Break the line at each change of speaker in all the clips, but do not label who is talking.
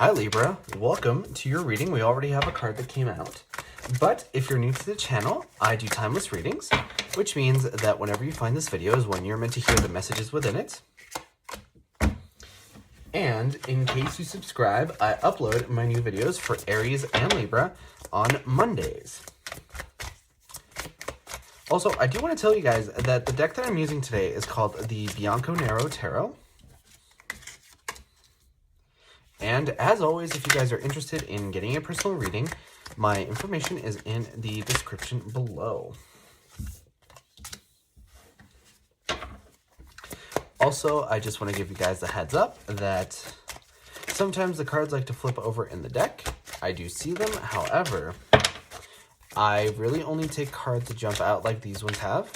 Hi Libra, welcome to your reading. We already have a card that came out. But if you're new to the channel, I do timeless readings, which means that whenever you find this video is when you're meant to hear the messages within it. And in case you subscribe, I upload my new videos for Aries and Libra on Mondays. Also, I do want to tell you guys that the deck that I'm using today is called the Bianco Nero Tarot. And as always, if you guys are interested in getting a personal reading, my information is in the description below. Also, I just want to give you guys a heads up that sometimes the cards like to flip over in the deck. I do see them, however, I really only take cards that jump out like these ones have.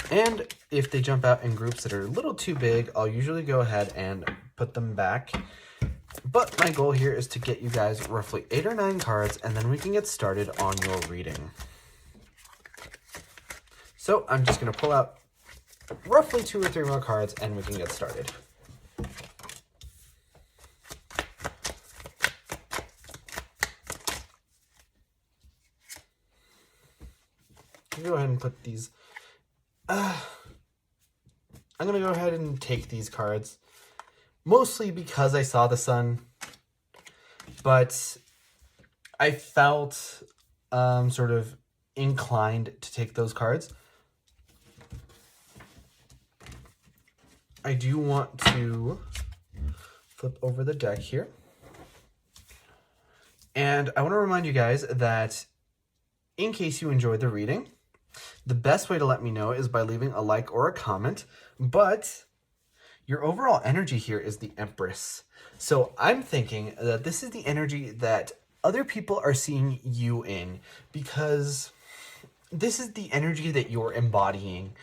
And if they jump out in groups that are a little too big, I'll usually go ahead and put them back. But my goal here is to get you guys roughly 8 or 9 cards, and then we can get started on your reading. So I'm just going to pull out roughly 2 or 3 more cards, and we can get started. Go ahead and put these. I'm going to go ahead and take these cards, mostly because I saw the sun, but I felt sort of inclined to take those cards. I do want to flip over the deck here. And I want to remind you guys that in case you enjoyed the reading, the best way to let me know is by leaving a like or a comment, but your overall energy here is the Empress. So I'm thinking that this is the energy that other people are seeing you in, because this is the energy that you're embodying.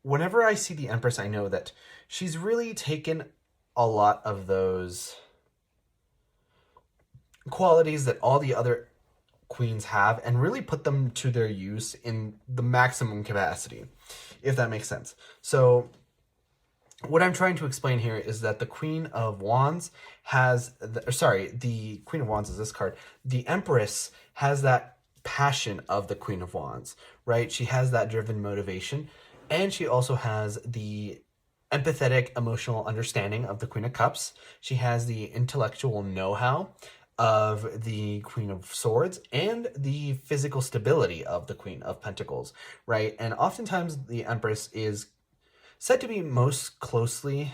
Whenever I see the Empress, I know that she's really taken a lot of those qualities that all the other queens have and really put them to their use in the maximum capacity, if that makes sense. So what I'm trying to explain here is that the Queen of Wands has, the Queen of Wands is this card. The Empress has that passion of the Queen of Wands, right? She has that driven motivation, and she also has the empathetic emotional understanding of the Queen of Cups. She has the intellectual know-how of the Queen of Swords and the physical stability of the Queen of Pentacles, right? And oftentimes the Empress is said to be most closely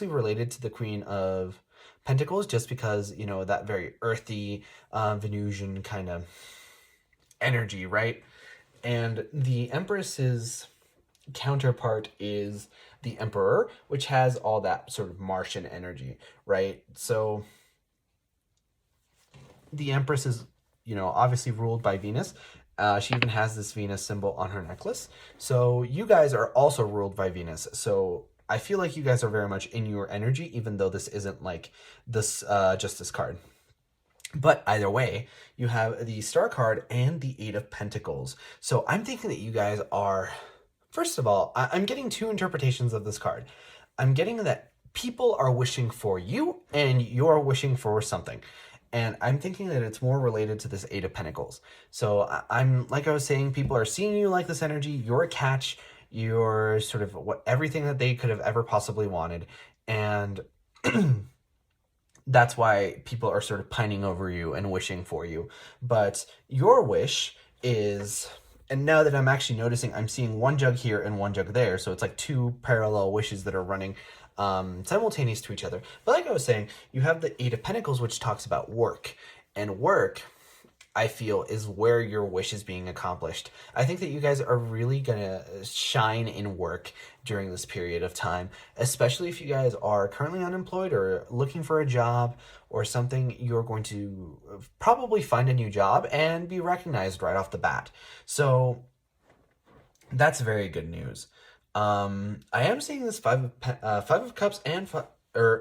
related to the Queen of Pentacles, just because, you know, that very earthy Venusian kind of energy, right? And the Empress's counterpart is the Emperor, which has all that sort of Martian energy, right? So the Empress is, you know, obviously ruled by Venus. She even has this Venus symbol on her necklace. So you guys are also ruled by Venus. So I feel like you guys are very much in your energy, even though this isn't like this Justice card. But either way, you have the Star card and the 8 of Pentacles. So I'm thinking that you guys are, first of all, I'm getting 2 interpretations of this card. I'm getting that people are wishing for you and you're wishing for something. And I'm thinking that it's more related to this 8 of Pentacles. So I'm, like I was saying, people are seeing you like this energy. You're a catch. You're sort of everything that they could have ever possibly wanted. And that's why people are sort of pining over you and wishing for you. But your wish is, and now that I'm actually noticing, I'm seeing one jug here and one jug there. So it's like 2 parallel wishes that are running simultaneous to each other. But like I was saying, you have the 8 of Pentacles, which talks about work. And work, I feel, is where your wish is being accomplished. I think that you guys are really going to shine in work during this period of time, especially if you guys are currently unemployed or looking for a job or something. You're going to probably find a new job and be recognized right off the bat. So that's very good news. I am seeing this 5 of Cups and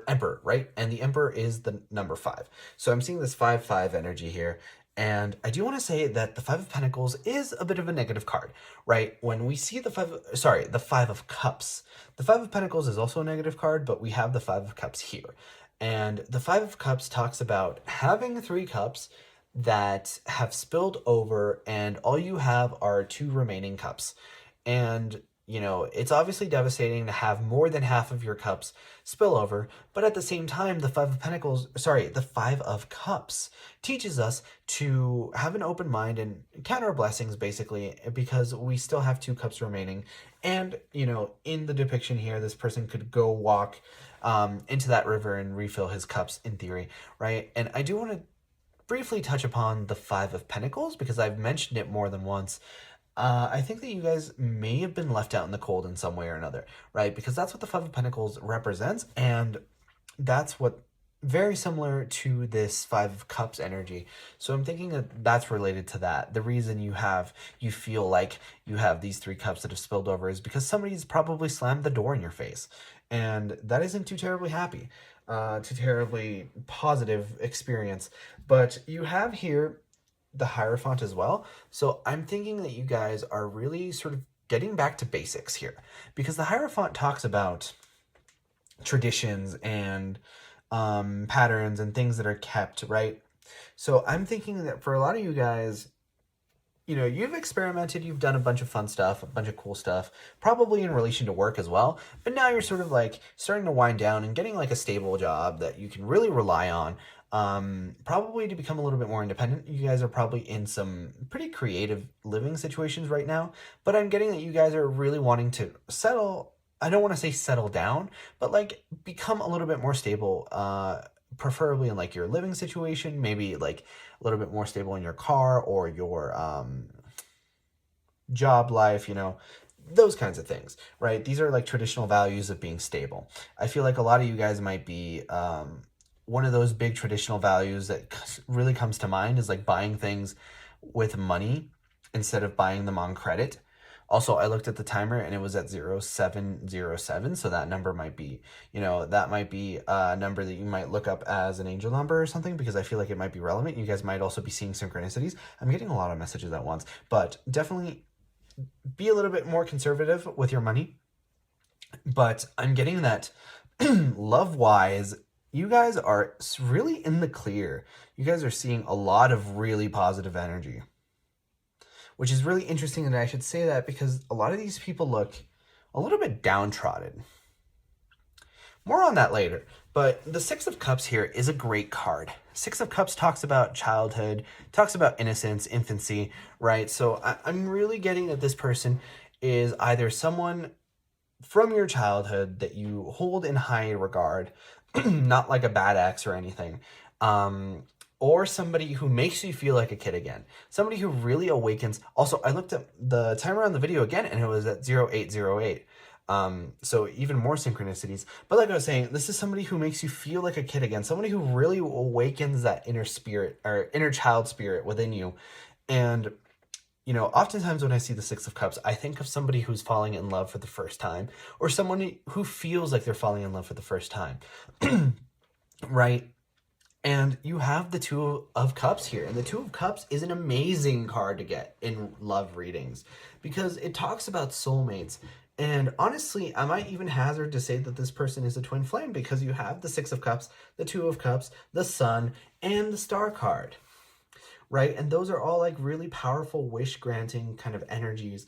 Emperor, right? And the Emperor is the number 5. So I'm seeing this 5-5 energy here. And I do want to say that the Five of Pentacles is a bit of a negative card, right? When we see the Five of Cups. The Five of Pentacles is also a negative card, but we have the Five of Cups here. And the Five of Cups talks about having 3 cups that have spilled over, and all you have are 2 remaining cups. And it's obviously devastating to have more than half of your cups spill over, but at the same time, the Five of Cups teaches us to have an open mind and count our blessings, basically, because we still have 2 cups remaining. And, in the depiction here, this person could go walk into that river and refill his cups in theory, right? And I do want to briefly touch upon the Five of Pentacles because I've mentioned it more than once. I think that you guys may have been left out in the cold in some way or another, right? Because that's what the Five of Pentacles represents, and that's what very similar to this Five of Cups energy. So I'm thinking that that's related to that. The reason you feel like you have these 3 cups that have spilled over is because somebody's probably slammed the door in your face, and that isn't too terribly too terribly positive experience. But you have here the Hierophant as well. So I'm thinking that you guys are really sort of getting back to basics here, because the Hierophant talks about traditions and patterns and things that are kept, right? So I'm thinking that for a lot of you guys, you've experimented, you've done a bunch of fun stuff, a bunch of cool stuff, probably in relation to work as well. But now you're sort of like starting to wind down and getting like a stable job that you can really rely on. Probably to become a little bit more independent. You guys are probably in some pretty creative living situations right now, but I'm getting that you guys are really wanting to settle. I don't want to say settle down, but like become a little bit more stable, preferably in like your living situation, maybe like a little bit more stable in your car or your job life, those kinds of things, right? These are like traditional values of being stable. I feel like a lot of you guys might be one of those big traditional values that really comes to mind is like buying things with money instead of buying them on credit. Also, I looked at the timer and it was at 0707. So that number might be, that might be a number that you might look up as an angel number or something, because I feel like it might be relevant. You guys might also be seeing synchronicities. I'm getting a lot of messages at once, but definitely be a little bit more conservative with your money. But I'm getting that love-wise, you guys are really in the clear. You guys are seeing a lot of really positive energy, which is really interesting that I should say that, because a lot of these people look a little bit downtrodden. More on that later, but the Six of Cups here is a great card. Six of Cups talks about childhood, talks about innocence, infancy, right? So I'm really getting that this person is either someone from your childhood that you hold in high regard, not like a bad ex or anything, or somebody who makes you feel like a kid again. Somebody who really awakens. Also, I looked at the timer on the video again, and it was at 0808. So even more synchronicities. But like I was saying, this is somebody who makes you feel like a kid again. Somebody who really awakens that inner spirit or inner child spirit within you. And oftentimes when I see the Six of Cups, I think of somebody who's falling in love for the first time, or someone who feels like they're falling in love for the first time, right? And you have the Two of Cups here. And the Two of Cups is an amazing card to get in love readings because it talks about soulmates. And honestly, I might even hazard to say that this person is a twin flame, because you have the Six of Cups, the Two of Cups, the Sun, and the Star card, right? And those are all like really powerful wish granting kind of energies.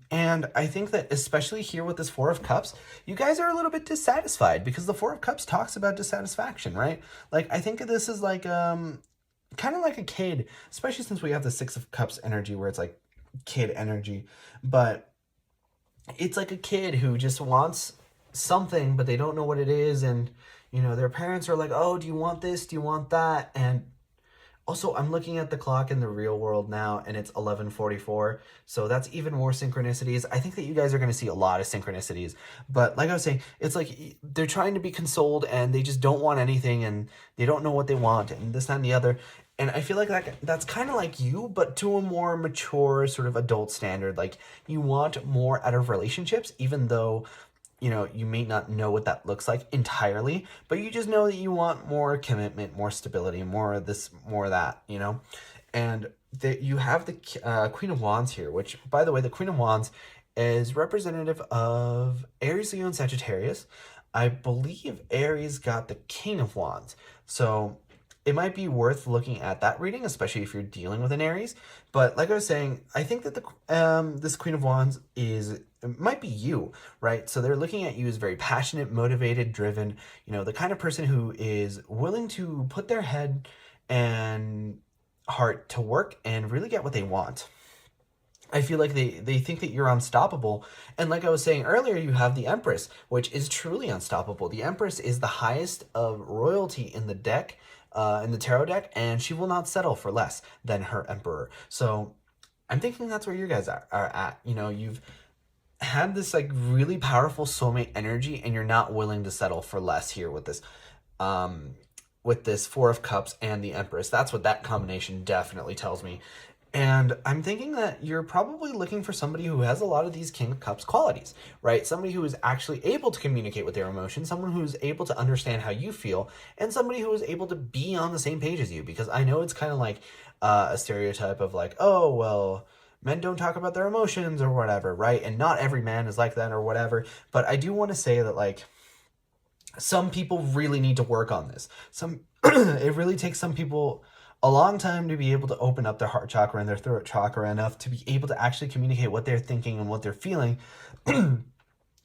And I think that especially here with this Four of Cups, you guys are a little bit dissatisfied, because the Four of Cups talks about dissatisfaction, right? Like, I think this is like kind of like a kid, especially since we have the Six of Cups energy where it's like kid energy, but it's like a kid who just wants something, but they don't know what it is. And, their parents are like, oh, do you want this? Do you want that? And also, I'm looking at the clock in the real world now, and it's 11:44. So that's even more synchronicities. I think that you guys are going to see a lot of synchronicities. But like I was saying, it's like they're trying to be consoled, and they just don't want anything, and they don't know what they want, and this, that, and the other. And I feel like that's kind of like you, but to a more mature sort of adult standard. Like, you want more out of relationships, even though, you know, you may not know what that looks like entirely, but you just know that you want more commitment, more stability, more of this, more of that, you know? And that you have the Queen of Wands here, which, by the way, the Queen of Wands is representative of Aries, Leo, and Sagittarius. I believe Aries got the King of Wands. So it might be worth looking at that reading, especially if you're dealing with an Aries. But like I was saying, I think that the this Queen of Wands it might be you, right? So they're looking at you as very passionate, motivated, driven, you know, the kind of person who is willing to put their head and heart to work and really get what they want. I feel like they think that you're unstoppable. And like I was saying earlier, you have the Empress, which is truly unstoppable. The Empress is the highest of royalty in the deck, in the tarot deck, and she will not settle for less than her Emperor. So I'm thinking that's where you guys are at. You know, you've had this like really powerful soulmate energy, and you're not willing to settle for less here with this Four of Cups and the Empress. That's what that combination definitely tells me. And I'm thinking that you're probably looking for somebody who has a lot of these King of Cups qualities, right? Somebody who is actually able to communicate with their emotions, someone who's able to understand how you feel, and somebody who is able to be on the same page as you. Because I know it's kind of like a stereotype of like, oh, well, men don't talk about their emotions or whatever, right? And not every man is like that or whatever. But I do want to say that, like, some people really need to work on this. It really takes some people a long time to be able to open up their heart chakra and their throat chakra enough to be able to actually communicate what they're thinking and what they're feeling,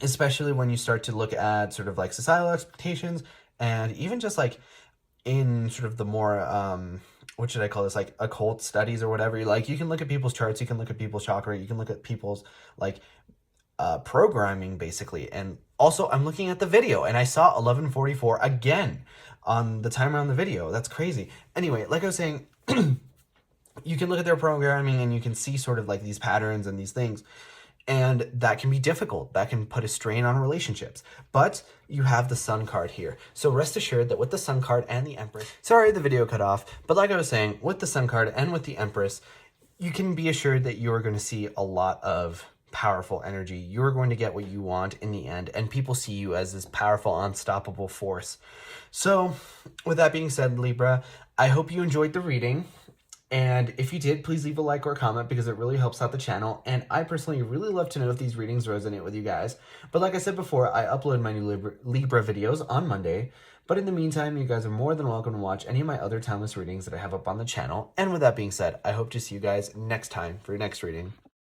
especially when you start to look at sort of like societal expectations and even just like in sort of the more, what should I call this, like occult studies or whatever. Like, you can look at people's charts, you can look at people's chakra, you can look at people's like programming basically. And also I'm looking at the video and I saw 1144 again on the timer on the video. That's crazy. Anyway, like I was saying, you can look at their programming and you can see sort of like these patterns and these things. And that can be difficult. That can put a strain on relationships. But you have the Sun card here. So rest assured that with the Sun card and the Empress, sorry the video cut off, but like I was saying, with the Sun card and with the Empress, you can be assured that you're going to see a lot of powerful energy. You're going to get what you want in the end, and people see you as this powerful, unstoppable force. So with that being said, Libra, I hope you enjoyed the reading. And if you did, please leave a like or a comment because it really helps out the channel. And I personally really love to know if these readings resonate with you guys. But like I said before, I upload my new Libra videos on Monday. But in the meantime, you guys are more than welcome to watch any of my other timeless readings that I have up on the channel. And with that being said, I hope to see you guys next time for your next reading.